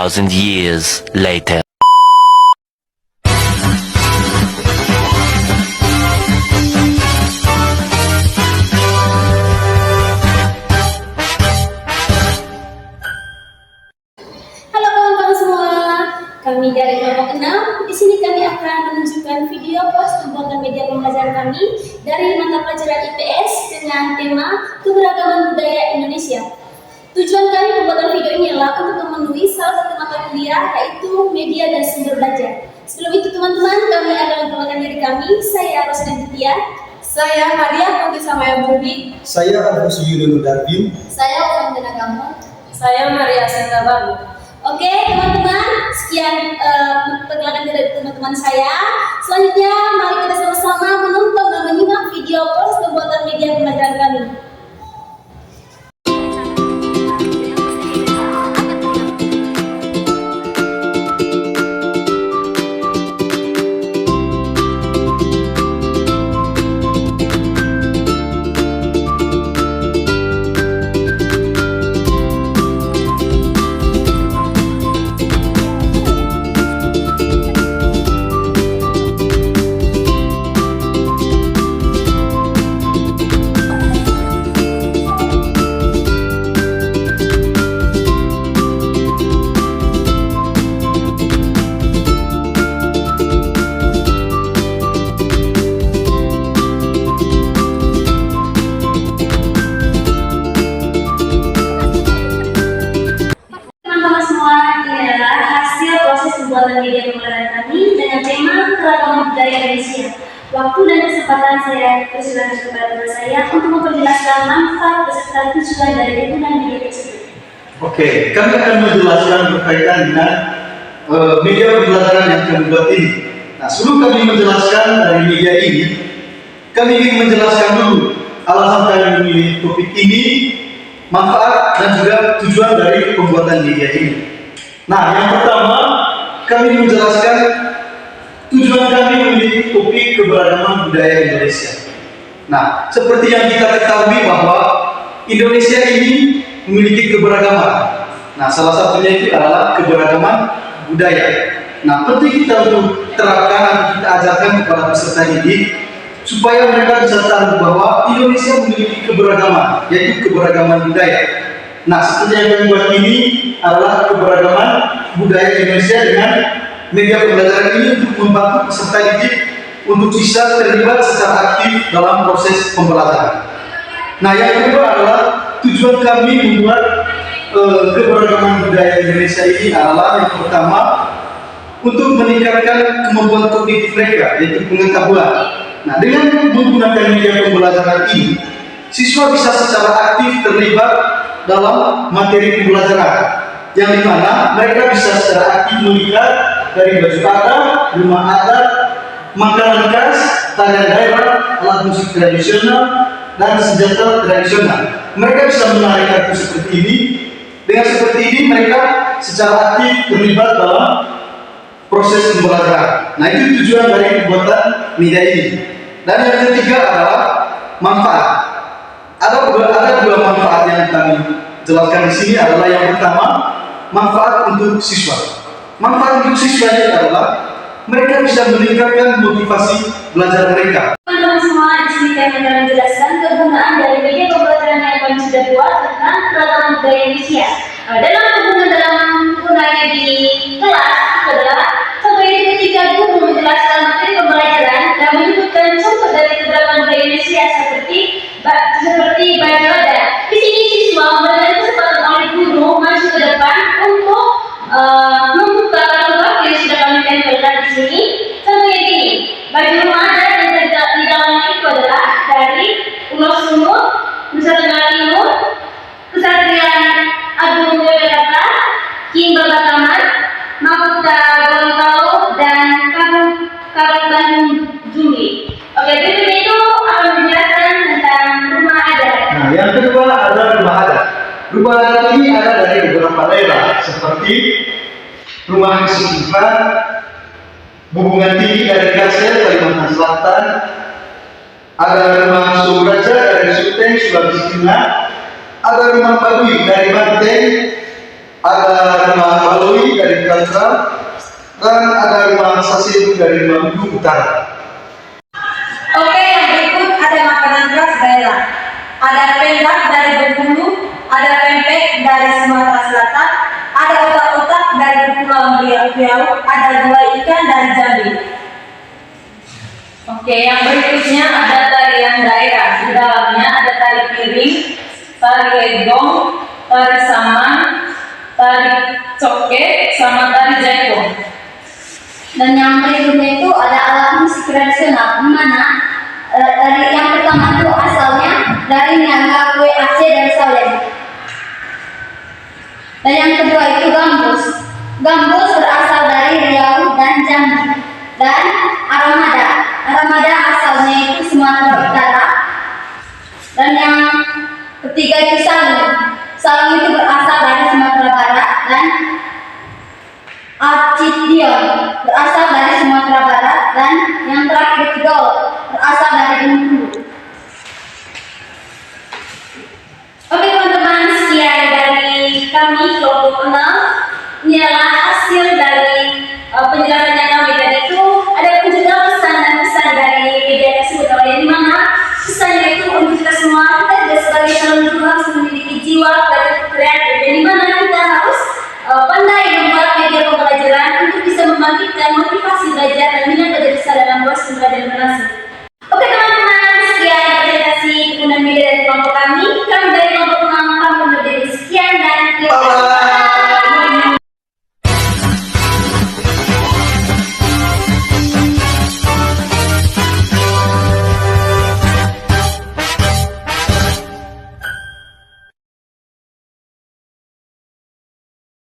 2,000 years later. Halo kawan-kawan semua, kami dari kelompok 6. Di sini kami akan menunjukkan video post pembuatan media pembelajaran kami dari mata pelajaran IPS dengan tema keberagaman budaya Indonesia. Tujuan kami pembuatan video ini adalah untuk memenuhi salah satu mata kuliah, yaitu media dan sumber belajar. Sebelum itu teman-teman, kami akan memperkenalkan diri kami. Saya Roslin Titia. Saya Maria Putri Samaya Budi. Saya Agus Yudono Darwin. Saya Ufan Denagama. Saya Maria Sinta Baru. Oke teman-teman, sekian perkenalan dari teman-teman saya. Selanjutnya mari kita sama-sama menonton dan menyimak video post pembuatan media pembelajaran kami. Pembuatan media pembelajaran kami dengan tema keragaman budaya Indonesia. Waktu dan kesempatan saya persilakan kepada teman saya untuk memperjelaskan manfaat beserta tujuan dari penggunaan media tersebut. Oke, kami akan menjelaskan berkaitan dengan media pembelajaran yang kami buat ini. Nah, sebelum kami menjelaskan dari media ini, kami ingin menjelaskan dulu alasan kami memilih topik ini, manfaat dan juga tujuan dari pembuatan media ini. Nah, yang pertama, kami menjelaskan tujuan kami memilih topik keberagaman budaya Indonesia. Nah, seperti yang kita ketahui bahwa Indonesia ini memiliki keberagaman. Nah, salah satunya itu adalah keberagaman budaya. Nah, penting kita untuk terapkan atau kita ajarkan kepada peserta didik supaya mereka bisa tahu bahwa Indonesia memiliki keberagaman, yaitu keberagaman budaya. Nah, seperti yang kami buat ini adalah keberagaman budaya Indonesia dengan media pembelajaran ini untuk membantu peserta didik untuk bisa terlibat secara aktif dalam proses pembelajaran. Nah, yang kedua adalah tujuan kami membuat keberagaman budaya Indonesia ini adalah yang pertama untuk meningkatkan kemampuan kognitif mereka, yaitu pengetahuan. Nah, dengan menggunakan media pembelajaran ini, siswa bisa secara aktif terlibat dalam materi pembelajaran, yang dimana mereka bisa secara aktif melihat dari baju adat, rumah adat, makanan khas, tarian daerah, alat musik tradisional, dan senjata tradisional. Mereka bisa menarik kartu seperti ini. Dengan seperti ini mereka secara aktif terlibat dalam proses pembelajaran. Nah, itu tujuan dari pembuatan media ini. Dan yang ketiga adalah manfaat. Ada dua manfaat yang kami jelaskan di sini adalah yang pertama, manfaat untuk siswa. Manfaat untuk siswa ini adalah mereka bisa meningkatkan motivasi belajar mereka. Teman-teman semua, di sini kami akan menjelaskan kegunaan dari media pembelajaran yang kami sudah buat tentang keragaman budaya Indonesia. Dalam penggunaannya di kelas itu adalah sampai ketika guru menjelaskan materi pembelajaran dan menyebutkan contoh dari keberagaman budaya Indonesia seperti baju adat. Di sini siswa memberikan kesempatan oleh guru maju ke depan untuk membuka kartu yang sudah kami tempelkan di sini. Contohnya gini, baju rumah adat yang di dalamnya itu adalah dari Ulos Sumut, Nusa Tenggara Timur, Kesatria Agung Yogyakarta, King Babataman, Mahkota Gorontalo, dan Karang Bandung Jumbi. Oke, berikut itu akan menjelaskan tentang rumah adat. Nah, yang kedua adalah rumah adat. Rumah adat ini ada dari beberapa daerah seperti rumah kesukupan, Hubungan Tinggi dari Kasel, Kalimantan Selatan, ada rumah Suraja dari Suteng, Sulawesi Tengah, ada rumah Baduy dari Banten, ada Remah Baloi dari Kaltara, dan ada Remah Sasebu dari Maluku Utara. Oke, yang berikut ada makanan khas daerah. Ada pendak dari Bengkulu, ada pempek dari Sumatera Selatan, ada otak-otak dari Kepulauan Riau, ada gulai ikan dari Jambi. Oke, yang berikutnya ada tarian daerah. Di dalamnya ada tari piring, tari legong, tari saman, tari coket, sama tari jaipong. Dan yang berikutnya itu ada alat musik tradisional, di mana dari yang pertama itu asalnya dari Niaga, kue Aceh dan Salem. Dan yang kedua itu gambus. Gambus berasal dari Riau dan Jambi. Dan aramada. Aramada asalnya itu Sumatera Utara. Dan yang ketiga itu saling. Saling itu berasal dari Sumatera Barat dan Arcidion berasal dari Sumatera Barat, dan yang terakhir itu Dol berasal dari Bengkulu. Oke teman-teman, sekian dari kami kelompok 6. Inilah